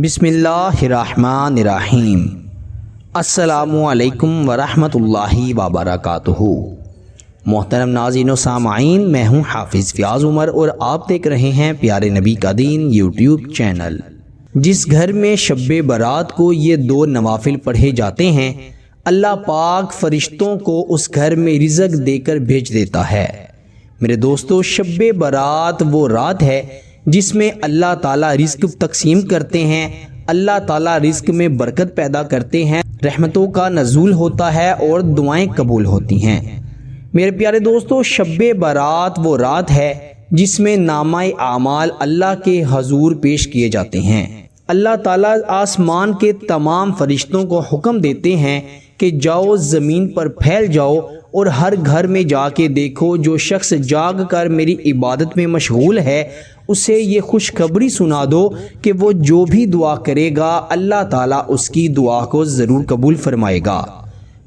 بسم اللہ الرحمن الرحیم۔ السلام علیکم ورحمۃ اللہ وبرکاتہ۔ محترم ناظرین و سامعین، میں ہوں حافظ فیاض عمر اور آپ دیکھ رہے ہیں پیارے نبی کا دین یوٹیوب چینل۔ جس گھر میں شب برات کو یہ دو نوافل پڑھے جاتے ہیں، اللہ پاک فرشتوں کو اس گھر میں رزق دے کر بھیج دیتا ہے۔ میرے دوستو، شب برات وہ رات ہے جس میں اللہ تعالیٰ رزق تقسیم کرتے ہیں، اللہ تعالیٰ رزق میں برکت پیدا کرتے ہیں، رحمتوں کا نزول ہوتا ہے اور دعائیں قبول ہوتی ہیں۔ میرے پیارے دوستو، شب برات وہ رات ہے جس میں نامہ اعمال اللہ کے حضور پیش کیے جاتے ہیں۔ اللہ تعالیٰ آسمان کے تمام فرشتوں کو حکم دیتے ہیں کہ جاؤ زمین پر پھیل جاؤ اور ہر گھر میں جا کے دیکھو، جو شخص جاگ کر میری عبادت میں مشغول ہے اسے یہ خوشخبری سنا دو کہ وہ جو بھی دعا کرے گا اللہ تعالیٰ اس کی دعا کو ضرور قبول فرمائے گا۔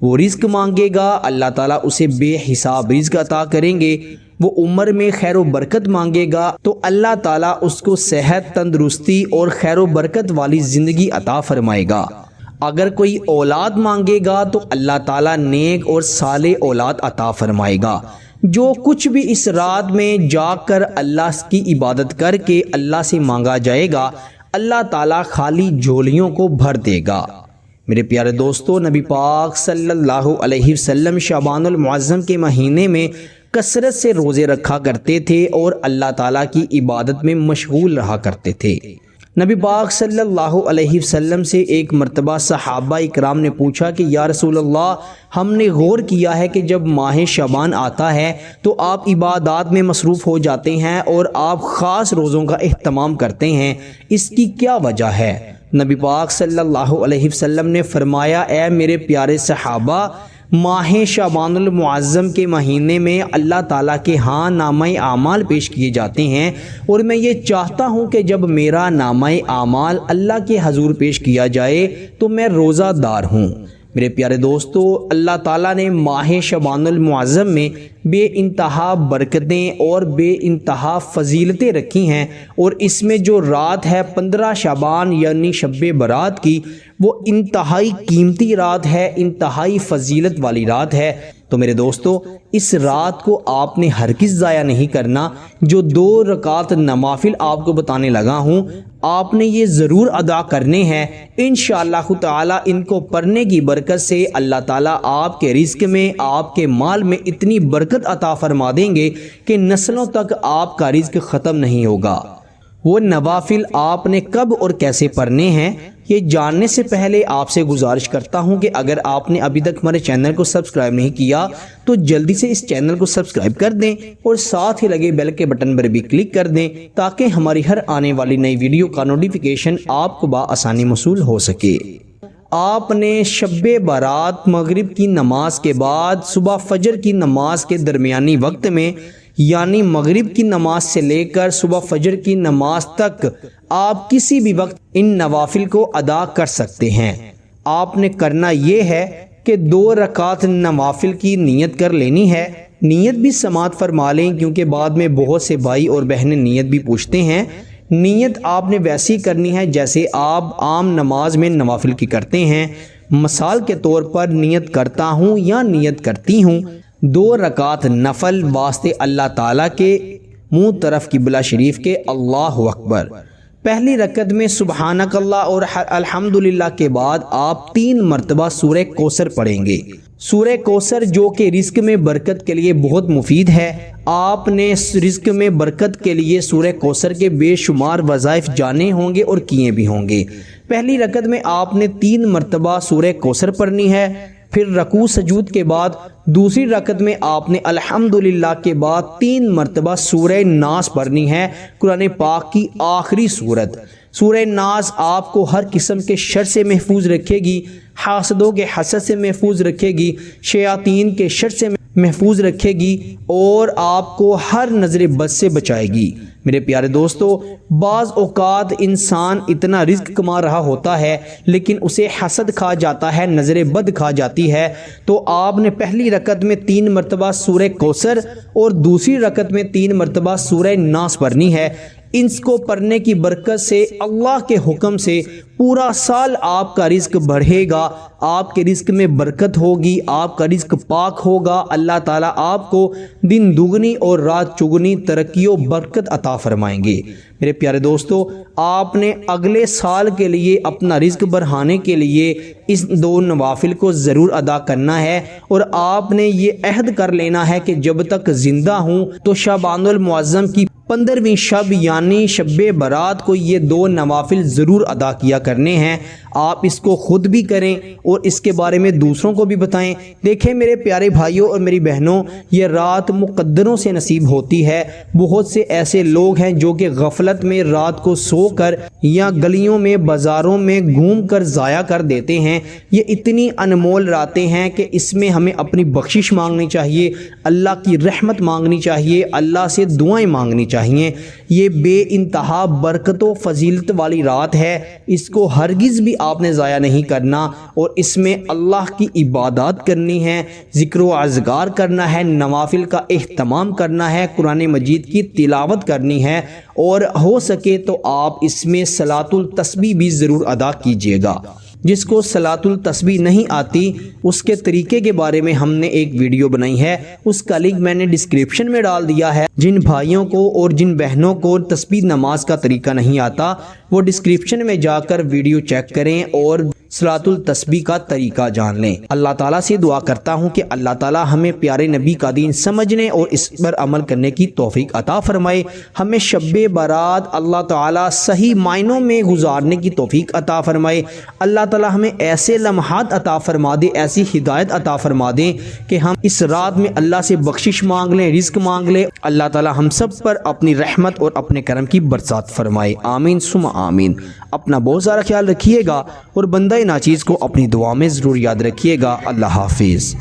وہ رزق مانگے گا، اللہ تعالیٰ اسے بے حساب رزق عطا کریں گے۔ وہ عمر میں خیر و برکت مانگے گا تو اللہ تعالیٰ اس کو صحت، تندرستی اور خیر و برکت والی زندگی عطا فرمائے گا۔ اگر کوئی اولاد مانگے گا تو اللہ تعالیٰ نیک اور صالح اولاد عطا فرمائے گا۔ جو کچھ بھی اس رات میں جاگ کر اللہ کی عبادت کر کے اللہ سے مانگا جائے گا، اللہ تعالیٰ خالی جھولیوں کو بھر دے گا۔ میرے پیارے دوستو، نبی پاک صلی اللہ علیہ وسلم شعبان المعظم کے مہینے میں کثرت سے روزے رکھا کرتے تھے اور اللہ تعالیٰ کی عبادت میں مشغول رہا کرتے تھے۔ نبی پاک صلی اللہ علیہ وسلم سے ایک مرتبہ صحابہ اکرام نے پوچھا کہ یا رسول اللہ، ہم نے غور کیا ہے کہ جب ماہ شعبان آتا ہے تو آپ عبادات میں مصروف ہو جاتے ہیں اور آپ خاص روزوں کا اہتمام کرتے ہیں، اس کی کیا وجہ ہے؟ نبی پاک صلی اللہ علیہ وسلم نے فرمایا، اے میرے پیارے صحابہ، ماہ شعبان المعظم کے مہینے میں اللہ تعالیٰ کے ہاں نامہ اعمال پیش کیے جاتے ہیں اور میں یہ چاہتا ہوں کہ جب میرا نامہ اعمال اللہ کے حضور پیش کیا جائے تو میں روزہ دار ہوں۔ میرے پیارے دوستو، اللہ تعالیٰ نے ماہ شعبان المعظم میں بے انتہا برکتیں اور بے انتہا فضیلتیں رکھی ہیں، اور اس میں جو رات ہے 15 شعبان یعنی شب برات کی، وہ انتہائی قیمتی رات ہے، انتہائی فضیلت والی رات ہے۔ تو میرے دوستو، اس رات کو آپ نے ہرگز ضائع نہیں کرنا۔ جو 2 رکعت نوافل آپ کو بتانے لگا ہوں، آپ نے یہ ضرور ادا کرنے ہیں۔ انشاءاللہ تعالی ان کو پڑھنے کی برکت سے اللہ تعالیٰ آپ کے رزق میں، آپ کے مال میں اتنی برکت عطا فرما دیں گے کہ نسلوں تک آپ کا رزق ختم نہیں ہوگا۔ وہ نوافل آپ نے کب اور کیسے پڑھنے ہیں، یہ جاننے سے پہلے آپ سے گزارش کرتا ہوں کہ اگر آپ نے ابھی تک ہمارے چینل کو سبسکرائب نہیں کیا تو جلدی سے اس چینل کو سبسکرائب کر دیں اور ساتھ ہی لگے بیل کے بٹن پر بھی کلک کر دیں تاکہ ہماری ہر آنے والی نئی ویڈیو کا نوٹیفیکیشن آپ کو بآسانی موصول ہو سکے۔ آپ نے شب برات مغرب کی نماز کے بعد صبح فجر کی نماز کے درمیانی وقت میں، یعنی مغرب کی نماز سے لے کر صبح فجر کی نماز تک، آپ کسی بھی وقت ان نوافل کو ادا کر سکتے ہیں۔ آپ نے کرنا یہ ہے کہ 2 رکعت نوافل کی نیت کر لینی ہے۔ نیت بھی سماعت فرما لیں کیونکہ بعد میں بہت سے بھائی اور بہنیں نیت بھی پوچھتے ہیں۔ نیت آپ نے ویسی کرنی ہے جیسے آپ عام نماز میں نوافل کی کرتے ہیں۔ مثال کے طور پر نیت کرتا ہوں یا نیت کرتی ہوں 2 رکعت نفل واسطے اللہ تعالیٰ کے منہ طرف قبلہ شریف کے، اللہ اکبر۔ پہلی رکعت میں سبحانک اللہ اور الحمدللہ کے بعد آپ 3 مرتبہ سورہ کوثر پڑھیں گے۔ سورہ کوثر جو کہ رزق میں برکت کے لیے بہت مفید ہے، آپ نے رزق میں برکت کے لیے سورہ کوثر کے بے شمار وظائف جانے ہوں گے اور کیے بھی ہوں گے۔ پہلی رکعت میں آپ نے 3 مرتبہ سورہ کوثر پڑھنی ہے، پھر رکوع سجود کے بعد دوسری رکعت میں آپ نے الحمدللہ کے بعد 3 مرتبہ سورہ ناس پڑھنی ہے، قرآن پاک کی آخری سورت۔ سورہ ناس آپ کو ہر قسم کے شر سے محفوظ رکھے گی، حاسدوں کے حسد سے محفوظ رکھے گی، شیاطین کے شر سے محفوظ رکھے گی اور آپ کو ہر نظر بد سے بچائے گی۔ میرے پیارے دوستو، بعض اوقات انسان اتنا رزق کما رہا ہوتا ہے لیکن اسے حسد کھا جاتا ہے، نظر بد کھا جاتی ہے، تو آپ نے پہلی رکعت میں 3 مرتبہ سورہ کوثر اور دوسری رکعت میں 3 مرتبہ سورہ ناس پڑھنی ہے۔ ان کو پڑھنے کی برکت سے اللہ کے حکم سے پورا سال آپ کا رزق بڑھے گا، آپ کے رزق میں برکت ہوگی، آپ کا رزق پاک ہوگا، اللہ تعالیٰ آپ کو دن دگنی اور رات چگنی ترقی و برکت عطا فرمائیں گے۔ میرے پیارے دوستو، آپ نے اگلے سال کے لیے اپنا رزق بڑھانے کے لیے اس 2 نوافل کو ضرور ادا کرنا ہے، اور آپ نے یہ عہد کر لینا ہے کہ جب تک زندہ ہوں تو شعبان المعظم کی 15ویں شب یعنی شب برات کو یہ 2 نوافل ضرور ادا کیا کرنے ہیں۔ آپ اس کو خود بھی کریں اور اس کے بارے میں دوسروں کو بھی بتائیں۔ دیکھیں میرے پیارے بھائیوں اور میری بہنوں، یہ رات مقدروں سے نصیب ہوتی ہے۔ بہت سے ایسے لوگ ہیں جو کہ غفلت میں رات کو سو کر یا گلیوں میں بازاروں میں گھوم کر ضائع کر دیتے ہیں۔ یہ اتنی انمول راتیں ہیں کہ اس میں ہمیں اپنی بخشش مانگنی چاہیے، اللہ کی رحمت مانگنی چاہیے، اللہ سے دعائیں مانگنی چاہیے۔ یہ بے انتہا برکت و فضیلت والی رات ہے، اس کو ہرگز بھی آپ نے ضائع نہیں کرنا، اور اس میں اللہ کی عبادات کرنی ہے، ذکر و اذکار کرنا ہے، نوافل کا اہتمام کرنا ہے، قرآن مجید کی تلاوت کرنی ہے، اور ہو سکے تو آپ اس میں صلاۃ التسبیح بھی ضرور ادا کیجیے گا۔ جس کو صلاۃ التسبیح نہیں آتی اس کے طریقے کے بارے میں ہم نے ایک ویڈیو بنائی ہے، اس کا لنک میں نے ڈسکرپشن میں ڈال دیا ہے۔ جن بھائیوں کو اور جن بہنوں کو تسبیح نماز کا طریقہ نہیں آتا وہ ڈسکرپشن میں جا کر ویڈیو چیک کریں اور صلاۃ التسبیح کا طریقہ جان لیں۔ اللہ تعالیٰ سے دعا کرتا ہوں کہ اللہ تعالیٰ ہمیں پیارے نبی کا دین سمجھنے اور اس پر عمل کرنے کی توفیق عطا فرمائے، ہمیں شب برات اللہ تعالیٰ صحیح معنوں میں گزارنے کی توفیق عطا فرمائے، اللہ تعالیٰ ہمیں ایسے لمحات عطا فرما دے، ایسی ہدایت عطا فرما دے کہ ہم اس رات میں اللہ سے بخشش مانگ لیں، رزق مانگ لیں۔ اللہ تعالیٰ ہم سب پر اپنی رحمت اور اپنے کرم کی برسات فرمائے، آمین ثم آمین۔ اپنا بہت سارا خیال رکھیے گا اور بندہ ناچیز کو اپنی دعا میں ضرور یاد رکھیے گا۔ اللہ حافظ۔